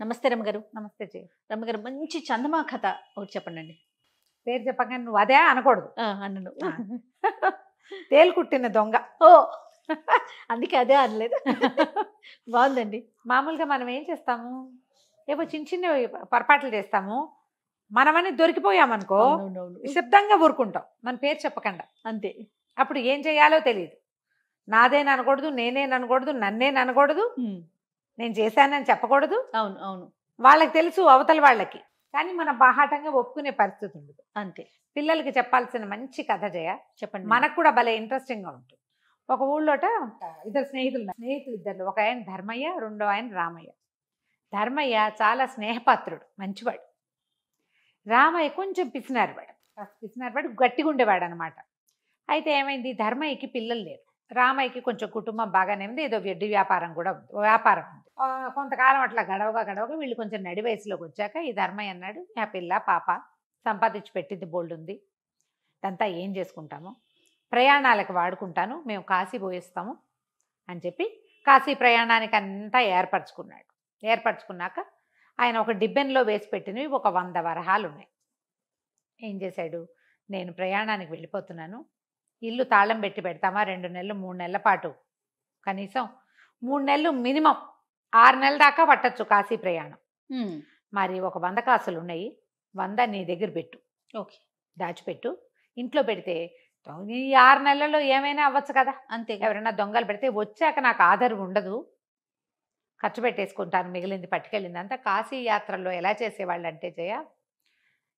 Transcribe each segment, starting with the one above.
నమస్తే రమ్మగారు. నమస్తే జయ. రమ్మగారు, మంచి చందమా కథ ఒకటి చెప్పండి. పేరు చెప్పగానే నువ్వు అదే అనకూడదు. అన్నను తేలుకుట్టిన దొంగ. ఓ అందుకే అదే అనలేదు. బాగుందండి. మామూలుగా మనం ఏం చేస్తాము, ఏవో చిన్న చిన్న పొరపాట్లు చేస్తాము. మనమని దొరికిపోయామనుకో నిశ్శబ్దంగా ఊరుకుంటాం, మన పేరు చెప్పకుండా. అంతే. అప్పుడు ఏం చేయాలో తెలియదు. నాదేననకూడదు, నేనేననకూడదు, నన్నేననకూడదు, నేను చేశానని చెప్పకూడదు. అవును అవును, వాళ్ళకి తెలుసు అవతల వాళ్ళకి, కానీ మనం బాహాటంగా ఒప్పుకునే పరిస్థితి ఉండదు. అంతే. పిల్లలకి చెప్పాల్సిన మంచి కథ జయ. చెప్పండి. మనకు కూడా భలే ఇంట్రెస్టింగ్గా ఉంటుంది. ఒక ఊళ్ళోట ఇద్దరు స్నేహితులు ఇద్దరు. ఒక ఆయన ధర్మయ్య, రెండో ఆయన రామయ్య. ధర్మయ్య చాలా స్నేహపాత్రుడు, మంచివాడు. రామయ్య కొంచెం పిసినారివాడు, గట్టిగా ఉండేవాడు అనమాట. అయితే ఏమైంది, ధర్మయ్యకి పిల్లలు లేరు, రామయ్యకి కొంచెం కుటుంబం బాగానే ఉంది, ఏదో వడ్డీ వ్యాపారం కూడా ఉంది, వ్యాపారం ఉంది. కొంతకాలం అట్లా గడవగా వీళ్ళు కొంచెం నడి వయసులోకి వచ్చాక ఈ ధర్మయ్య అన్నాడు, నా పిల్ల పాప సంపాదించి పెట్టింది బోల్డ్ ఉంది, ఇదంతా ఏం చేసుకుంటాము, ప్రయాణాలకు వాడుకుంటాను, మేము కాశీ పోయేస్తాము అని చెప్పి కాశీ ప్రయాణానికి అంతా ఏర్పరచుకున్నాక ఆయన ఒక డిబ్బెన్లో వేసి పెట్టినవి ఒక 100 వరహాలు ఉన్నాయి. ఏం చేశాడు, నేను ప్రయాణానికి వెళ్ళిపోతున్నాను, ఇల్లు తాళం పెట్టి పెడతామా 2 నెలలు 3 నెలల పాటు, కనీసం 3 నెలలు మినిమం 6 నెలల దాకా పట్టచ్చు కాశీ ప్రయాణం. మరి ఒక 100 కాసులు ఉన్నాయి, 100 నీ దగ్గర పెట్టు, ఓకే, దాచిపెట్టు. ఇంట్లో పెడితే ఈ 6 నెలల్లో ఏమైనా అవ్వచ్చు కదా, అంతే. ఎవరైనా దొంగలు పెడితే వచ్చాక నాకు ఆధారం ఉండదు, ఖర్చు పెట్టేసుకుంటాను, మిగిలింది పట్టుకెళ్ళింది అంతా. కాశీ యాత్రల్లో ఎలా చేసేవాళ్ళు అంటే జయ,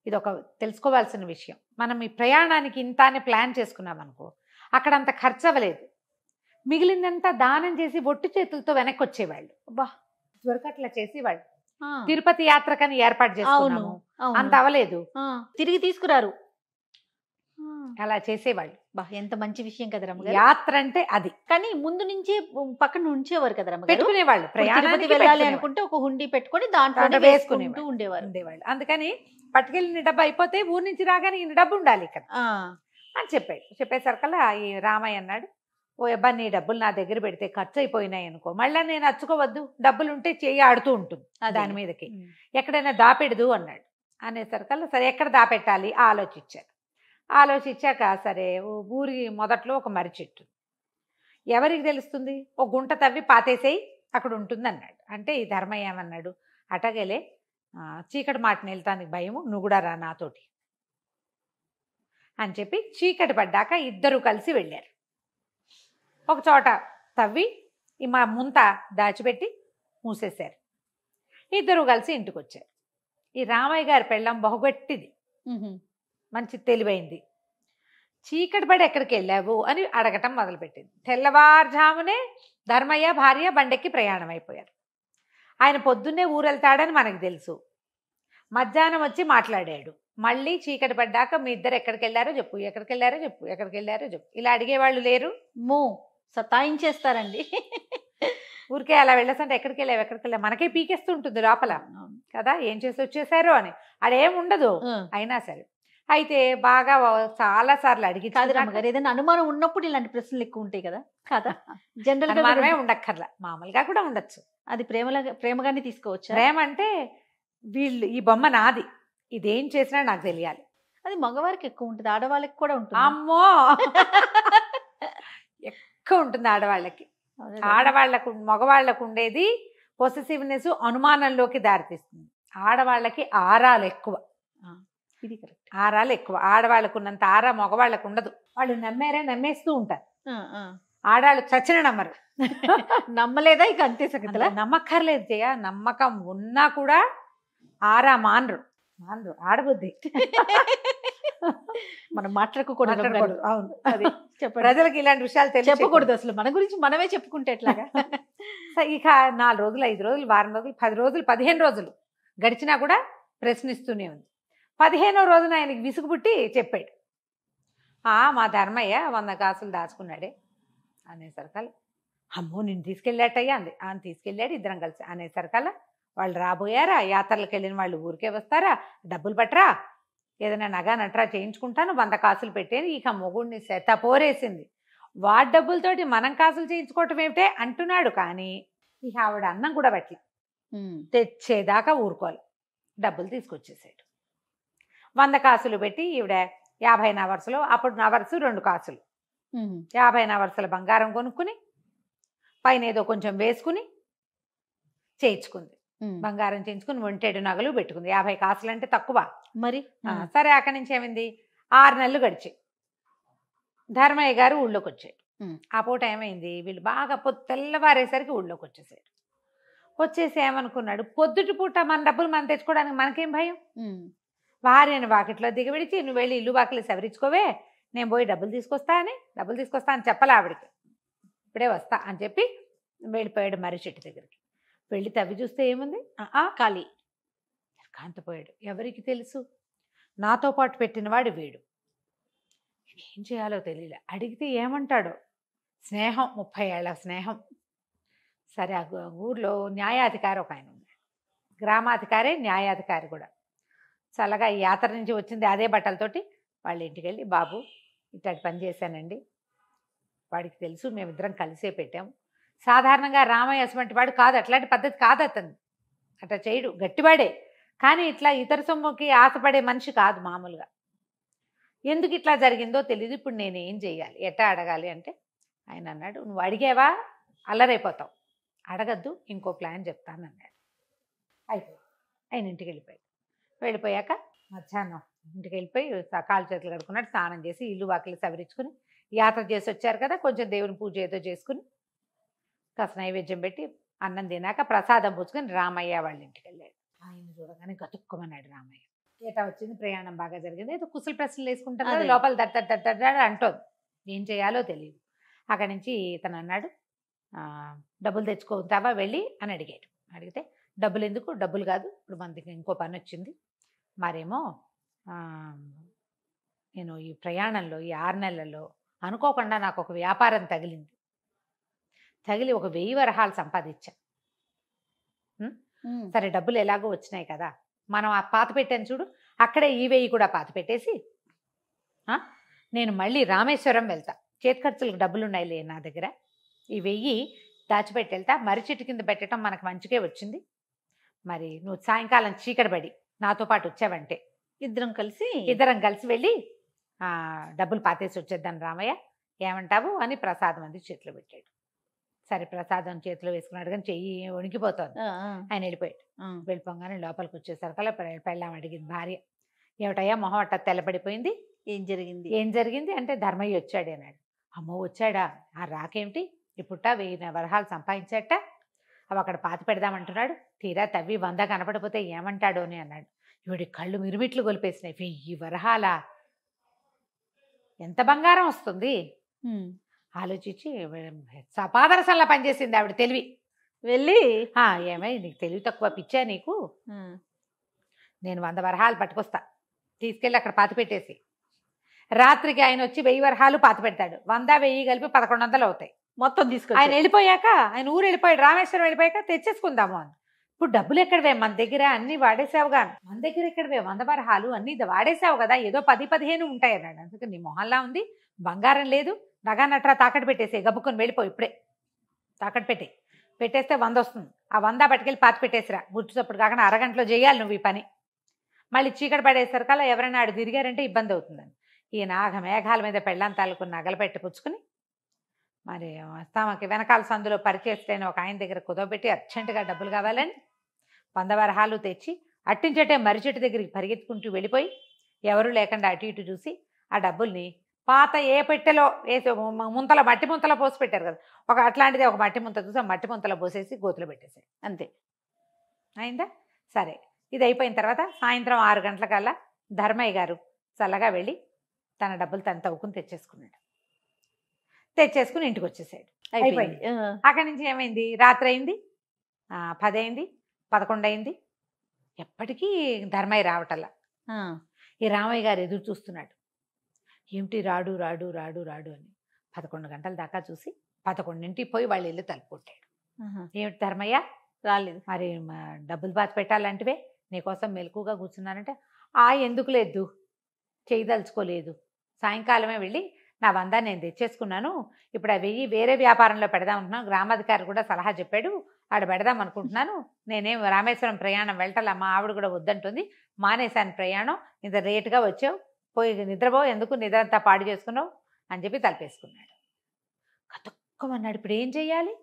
ఇది ఒక తెలుసుకోవాల్సిన విషయం. మనం ఈ ప్రయాణానికి ఇంత అని ప్లాన్ చేసుకున్నాం అనుకో, అక్కడ అంత ఖర్చు అవ్వలేదు, మిగిలిందంతా దానం చేసి ఒట్టి చేతులతో వెనక్కి వచ్చేవాళ్ళు. బా త్వరగా అట్లా చేసేవాళ్ళు. తిరుపతి యాత్రకని ఏర్పాటు చేసుకున్నాము, అంత అవ్వలేదు, తిరిగి తీసుకురారు, అలా చేసేవాళ్ళు. బా ఎంత మంచి విషయం కదా రమ్మగారు. యాత్ర అంటే అది. కానీ ముందు నుంచి పక్కన ఉంచేవారు కదా రమ్మగారు, పెట్టుకునేవాళ్ళు. ప్రయాణానికి వెళ్ళాలి అనుకుంటే ఒక హుండీ పెట్టుకొని దాంట్లో వేసుకుంటూ ఉండేవారు. అందుకని పట్టుకెళ్ళిన డబ్బు అయిపోతే ఊరి నుంచి రాగానే ఈయన డబ్బు ఉండాలి ఇక్కడ అని చెప్పేసరికల్లా ఈ రామయ్య అన్నాడు, ఓ అబ్బా నీ డబ్బులు నా దగ్గర పెడితే ఖర్చు అయిపోయినాయి అనుకో, మళ్ళీ నేను అచ్చుకోవద్దు, డబ్బులు ఉంటే చెయ్యి ఆడుతూ ఉంటుంది దాని మీదకి, ఎక్కడైనా దాపెడదు అన్నాడు. అనేసరికల్లా సరే ఎక్కడ దాపెట్టాలి ఆలోచించాక సరే ఊరి మొదట్లో ఒక మర్రి చెట్టు, ఎవరికి తెలుస్తుంది, ఒక గుంట తవ్వి పాతేసేయి అక్కడ ఉంటుంది అన్నాడు. అంటే ఈ ధర్మయ్య ఏమన్నాడు, అటగలే చీకటి మాటని వెళ్తానికి భయము, నువ్వు కూడా రా నాతోటి అని చెప్పి చీకటి పడ్డాక ఇద్దరు కలిసి వెళ్ళారు. ఒక చోట తవ్వి ఈ మా ముంత దాచిపెట్టి మూసేశారు. ఇద్దరు కలిసి ఇంటికి వచ్చారు. ఈ రామయ్య గారి పెళ్ళం బహుగట్టిది, మంచి తెలివైంది. చీకటి పడి ఎక్కడికి వెళ్ళావు అని అడగటం మొదలుపెట్టింది. తెల్లవారుజామునే ధర్మయ్య భార్య బండెక్కి ప్రయాణం అయిపోయారు. ఆయన పొద్దున్నే ఊరెళ్తాడని మనకు తెలుసు, మధ్యాహ్నం వచ్చి మాట్లాడాడు. మళ్ళీ చీకటి పడ్డాక మీ ఇద్దరు ఎక్కడికి వెళ్ళారో చెప్పు, ఇలా అడిగేవాళ్ళు లేరు, సతాయించేస్తారండి. ఊరికే అలా వెళ్ళేసంటే ఎక్కడికి వెళ్ళావు మనకే పీకేస్తూ ఉంటుంది లోపల కదా, ఏం చేసి వచ్చేసారో అని అడేం ఉండదు. అయినా సరే అయితే బాగా చాలా సార్లు అడిగి, కాదు రమ్మగారు, ఏదైనా అనుమానం ఉన్నప్పుడు ఇలాంటి ప్రశ్నలు ఎక్కువ ఉంటాయి కదా కదా. జనరల్ అనుమానమే ఉండక్కర్లా, మామూలుగా కూడా ఉండొచ్చు. అది ప్రేమగానే తీసుకోవచ్చు. ప్రేమ అంటే వీళ్ళు ఈ బొమ్మ నాది, ఇదేం చేసినా నాకు తెలియాలి. అది మగవారికి ఎక్కువ ఉంటుంది, ఆడవాళ్ళకి కూడా ఉంటుంది. అమ్మో ఎక్కువ ఉంటుంది ఆడవాళ్ళకి. మగవాళ్ళకు ఉండేది పొసెసివ్నెస్, అనుమానంలోకి దారితీస్తుంది. ఆడవాళ్ళకి ఆరాలు ఎక్కువ. ఇది కరెక్ట్, ఆరాలు ఎక్కువ. ఆడవాళ్ళకు ఉన్నంత ఆరా మగవాళ్ళకు ఉండదు. వాళ్ళు నమ్మేస్తూ ఉంటారు. ఆడాళ్ళు చచ్చిన నమ్మరు. నమ్మలేదా ఇక అంతే సంగతి. నమ్మక్కర్లేదు జయ, నమ్మకం ఉన్నా కూడా ఆరా మానరు ఆడబుద్ధి. మనం మాట్లాడుకోకూడదు. అవును, అది ప్రజలకు ఇలాంటి విషయాలు చెప్పకూడదు. అసలు మన గురించి మనమే చెప్పుకుంటే ఎట్లాగా. ఇక 4 రోజులు 5 రోజులు వారం రోజులు 10 రోజులు 15 రోజులు గడిచినా కూడా ప్రశ్నిస్తూనే ఉంది. 15వ రోజున ఆయనకి విసుగు పుట్టి చెప్పాడు, మా ధర్మయ్య 100 కాసులు దాచుకున్నాడే అనేసరికల్లా, అమ్మో నేను తీసుకెళ్ళాటయ్యా అంది. తీసుకెళ్ళాడు, ఇద్దరం కలిసి అనేసరికల్లా వాళ్ళు రాబోయారా, యాత్రలకు వెళ్ళిన వాళ్ళు ఊరికే వస్తారా, డబ్బులు పట్టరా, ఏదైనా నగా నట్రా చేయించుకుంటాను, 100 కాసులు పెట్టేది. ఇక మొగుడిని సెత పోరేసింది. వాడి డబ్బులతోటి మనం కాసులు చేయించుకోవటం ఏమిటే అంటున్నాడు. కానీ ఇక ఆవిడ అన్నం కూడా పెట్టలే. తెచ్చేదాకా ఊరుకోవాలి. డబ్బులు తీసుకొచ్చేసాడు. 100 కాసులు పెట్టి ఈవిడ 50 నవర్సులు, అప్పుడు నవర్సు 2 కాసులు, 50 నవర్సుల బంగారం కొనుక్కుని పైన ఏదో కొంచెం వేసుకుని చేయించుకుంది. బంగారం చేయించుకుని ఒంటేడు నగలు పెట్టుకుంది. 50 కాసులు అంటే తక్కువ మరి. సరే, అక్కడి నుంచి ఏమైంది, 6 నెలలు గడిచి ధర్మయ్య గారు ఊళ్ళోకి వచ్చాడు. ఆ పూట ఏమైంది, వీళ్ళు బాగా తెల్లవారేసరికి ఊళ్ళోకి వచ్చేసాడు. వచ్చేసి ఏమనుకున్నాడు, పొద్దుటి పూట మన డబ్బులు మనం తెచ్చుకోవడానికి మనకేం భయం, భార్యని వాకిట్లో దిగబెడిచి నువ్వు వెళ్ళి ఇల్లు వాకిలి సవరించుకోవే, నేను పోయి డబ్బులు తీసుకొస్తా అని చెప్పలే ఆవిడకి. ఇప్పుడే వస్తా అని చెప్పి వెళ్ళిపోయాడు మర్రి చెట్టు దగ్గరికి. వెళ్ళి తవ్వి చూస్తే ఏముంది, ఖాళీ. కాంతపోయాడు. ఎవరికి తెలుసు, నాతో పాటు పెట్టినవాడు వీడు. ఏం చేయాలో తెలియలే. అడిగితే ఏమంటాడో. స్నేహం, 30 ఏళ్ల స్నేహం. సరే, ఆ ఊర్లో న్యాయాధికారి ఒక ఆయన ఉన్నాడు. గ్రామాధికారి, న్యాయాధికారి కూడా. చల్లగా ఈ యాత్ర నుంచి వచ్చింది అదే బట్టలతోటి వాళ్ళ ఇంటికి వెళ్ళి, బాబు ఇట్లాంటి పని చేశానండి, వాడికి తెలుసు, మేమిద్దరం కలిసే పెట్టాము. సాధారణంగా రామయ్య అటువంటి వాడు కాదు, అట్లాంటి పద్ధతి కాదు అతను, అట్లా చేయడు, గట్టివాడే, కానీ ఇట్లా ఇతర సొమ్ముకి ఆశపడే మనిషి కాదు మామూలుగా. ఎందుకు ఇట్లా జరిగిందో తెలియదు, ఇప్పుడు నేను ఏం చేయాలి, ఎట్టా అడగాలి అంటే ఆయన అన్నాడు, నువ్వు అడిగేవా అల్లరైపోతావు, అడగద్దు, ఇంకో ప్లాన్ చెప్తాను అన్నాడు. అయిపోయి ఆయన ఇంటికి వెళ్ళిపోయాడు. వెళ్ళిపోయాక మధ్యాహ్నం ఇంటికి వెళ్ళిపోయి కాళ్ళు చేతులు కడుక్కున్నాడు, స్నానం చేసి ఇల్లు వాకిలి సవరించుకుని, యాత్ర చేసి వచ్చారు కదా, కొంచెం దేవుని పూజ ఏదో చేసుకుని కాస్త నైవేద్యం పెట్టి అన్నం తినాక ప్రసాదం పుచ్చుకొని రామయ్య వాళ్ళ ఇంటికి వెళ్ళాడు. ఆయన చూడగానే గతుక్కుమన్నాడు రామయ్య. ఏటా వచ్చింది, ప్రయాణం బాగా జరిగింది, ఏదో కుశల ప్రశ్నలు వేసుకుంటారు కదా, లోపల దట్టడ్డాడు అంటోంది, ఏం చేయాలో తెలియదు. అక్కడి నుంచి ఇతను అన్నాడు, డబ్బులు తెచ్చుకుంటావా వెళ్ళి అని అడిగాడు. అడిగితే డబ్బులు ఎందుకు, డబ్బులు కాదు, ఇప్పుడు మనకి ఇంకో పని వచ్చింది, మరేమో నేను ఈ ప్రయాణంలో ఈ 6 నెలల్లో అనుకోకుండా నాకు ఒక వ్యాపారం తగిలి ఒక 1000 వరహాలు సంపాదించా. సరే, డబ్బులు ఎలాగో వచ్చినాయి కదా, మనం ఆ పాత పెట్టాను చూడు, అక్కడే ఈ 1000 కూడా పాత పెట్టేసి నేను మళ్ళీ రామేశ్వరం వెళ్తా, చేతి ఖర్చులకు డబ్బులు ఉన్నాయి నా దగ్గర, ఈ 1000 దాచిపెట్టి వెళ్తా, మర్రి చెట్టు కింద పెట్టడం మనకు మంచిగా వచ్చింది, మరి నువ్వు సాయంకాలం చీకటిపడి నాతో పాటు వచ్చావంటే ఇద్దరం కలిసి వెళ్ళి డబ్బులు పాతేసి వచ్చేద్దాం రామయ్య, ఏమంటావు అని ప్రసాదం అంది చేతిలో పెట్టాడు. సరే, ప్రసాదం చేతిలో వేసుకున్నాడు కానీ చెయ్యి వణికిపోతుంది. ఆయన వెళ్ళిపోయాడు. వెళ్ళిపోగానే లోపలికి వచ్చేసరికల్లా పెళ్ళాం అడిగింది భార్య, ఏమిటయ్యా మొహం అట్ట తెల్లబడిపోయింది, ఏం జరిగింది అంటే ధర్మయ్య వచ్చాడు అన్నాడు. అమ్మో, వచ్చాడా, రాకేమిటి, ఇప్పుట 1000 వరహాలు సంపాదించాట, అవి అక్కడ పాతి పెడదామంటున్నాడు, తీరా తవ్వి 100 కనపడిపోతే ఏమంటాడో అని అన్నాడు. ఇవిడి కళ్ళు మిరుమిట్లు గొలిపేసినాయి. 1000 వరహాల, ఎంత బంగారం వస్తుంది ఆలోచించి సపాదరసంలా పనిచేసింది ఆవిడ తెలివి. వెళ్ళి, ఏమై నీకు తెలివి తక్కువ, పిచ్చా నీకు, నేను 100 వరహాలు పట్టుకొస్తా, తీసుకెళ్ళి అక్కడ పాతి పెట్టేసి, రాత్రికి ఆయన వచ్చి 1000 వరహాలు పాతి పెడతాడు, 100, 1000 కలిపి 1100 అవుతాయి మొత్తం తీసుకొని. ఆయన వెళ్ళిపోయాక, ఆయన ఊరు వెళ్ళిపోయాడు, రామేశ్వరం వెళ్ళిపోయాక తెచ్చేసుకుందాము అని. ఇప్పుడు డబ్బులు ఎక్కడవే, మన దగ్గర అన్ని వాడేసావుగా, మన దగ్గర ఎక్కడవే 100 వరహాలు, అన్ని వాడేసావు కదా, ఏదో 10-15 ఉంటాయి అన్నాడు. అందుకని నీ మొహల్లా ఉంది, బంగారం లేదు, నగా నట్రా తాకట్టు పెట్టేసే, గబుక్కొని వెళ్ళిపోయి ఇప్పుడే తాకట్టు పెట్టేస్తే 100 వస్తుంది, ఆ 100 పట్టుకెళ్ళి పాతి పెట్టేసిరా, గుర్తుచప్పుడు కాకుండా అరగంటలో చేయాలి నువ్వు ఈ పని, మళ్ళీ చీకటి పడేసరికల్లా ఎవరైనా ఆడు తిరిగారంటే ఇబ్బంది అవుతుందని. ఈ మేఘాల మీద పెళ్ళాం తాలూకు నగలు పెట్టి పుచ్చుకుని మరి తమకి వెనకాల సందులో పరిచేస్తేనే ఒక ఆయన దగ్గర కుదవబెట్టి అర్జెంటుగా డబ్బులు కావాలని 100 వరహాలు తెచ్చి అట్టించటే మర్రి చెట్టు దగ్గరికి పరిగెత్తుకుంటూ వెళ్ళిపోయి ఎవరు లేకుండా అటు ఇటు చూసి ఆ డబ్బుల్ని పాత ఏ పెట్టెలో వేసి ముంతల మట్టి ముంతలో పోసి పెట్టారు కదా, ఒక అట్లాంటిది ఒక మట్టి ముంత చూసి మట్టి ముంతలో పోసేసి గోతులో పెట్టేసాయి. అంతే అయిందా. సరే, ఇది అయిపోయిన తర్వాత సాయంత్రం 6 గంటలకల్లా ధర్మయ్య గారు చల్లగా వెళ్ళి తన డబ్బులు తను తవ్వుకుని తెచ్చేసుకుని ఇంటికి వచ్చేసాడు. అయిపోయింది. అక్కడి నుంచి ఏమైంది, రాత్రి అయింది, 10 అయింది, 11 అయింది, ఎప్పటికీ ధర్మయ్య రావటల్లా. ఈ రామయ్య గారు ఎదురు చూస్తున్నాడు, ఏమిటి రాడు రాడు రాడు రాడు అని. 11 గంటల దాకా చూసి 11ంటికి పోయి వాళ్ళ ఇల్లు తలుపు కొట్టాడు. ఏమిటి ధర్మయ్య రాలేదు, మరి డబ్బులు పాతి పెట్టాలంటివే, నీకోసం మెలకుగా కూర్చున్నానంటే, ఎందుకు లేదు, చేయదలుచుకోలేదు, సాయంకాలమే వెళ్ళి నా 100 నేను తెచ్చేసుకున్నాను, ఇప్పుడు ఆ 1000 వేరే వ్యాపారంలో పెడదాం అనుకున్నాను, గ్రామాధికారి కూడా సలహా చెప్పాడు, ఆడ పెడదాం అనుకుంటున్నాను, నేనేం రామేశ్వరం ప్రయాణం వెళ్ళటలా, మా ఆవిడ కూడా వద్దంటుంది, మానేశాను ప్రయాణం, ఇంత రేటుగా వచ్చావు, పోయి నిద్రపో, ఎందుకు నిద్ర అంతా పాడు చేసుకున్నావు అని చెప్పి తలపేసుకున్నాడు. కతుక్కమన్నాడు, ఇప్పుడు ఏం చెయ్యాలి?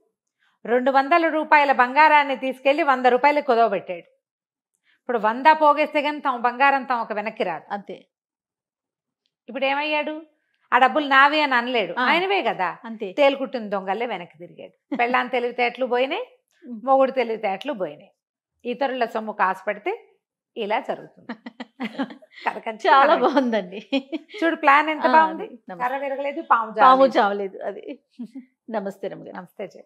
200 రూపాయల బంగారాన్ని తీసుకెళ్ళి 100 రూపాయలకి కుదవబెట్టాడు. ఇప్పుడు 100 పోగేస్తే కానీ తమ బంగారం తమకు వెనక్కి రాదు. అంతే. ఇప్పుడు ఏమయ్యాడు? ఆ డబ్బులు నావి అని అనలేడు, ఆయనవే కదా. అంతే. తేలుకుట్టిన దొంగల్లే వెనక్కి తిరిగాడు. పెళ్ళాన్ని తెలివితేటలు పోయినాయి, మొగుడు తెలివితేటలు పోయినాయి. ఇతరుల సొమ్ము కాసు పెడితే ఇలా జరుగుతుంది. చాలా బాగుందండి. చూడు ప్లాన్ ఎంత బాగుంది. కర్ర విరగలేదు, పాము చావలేదు. అది. నమస్తే రమ్య. నమస్తే.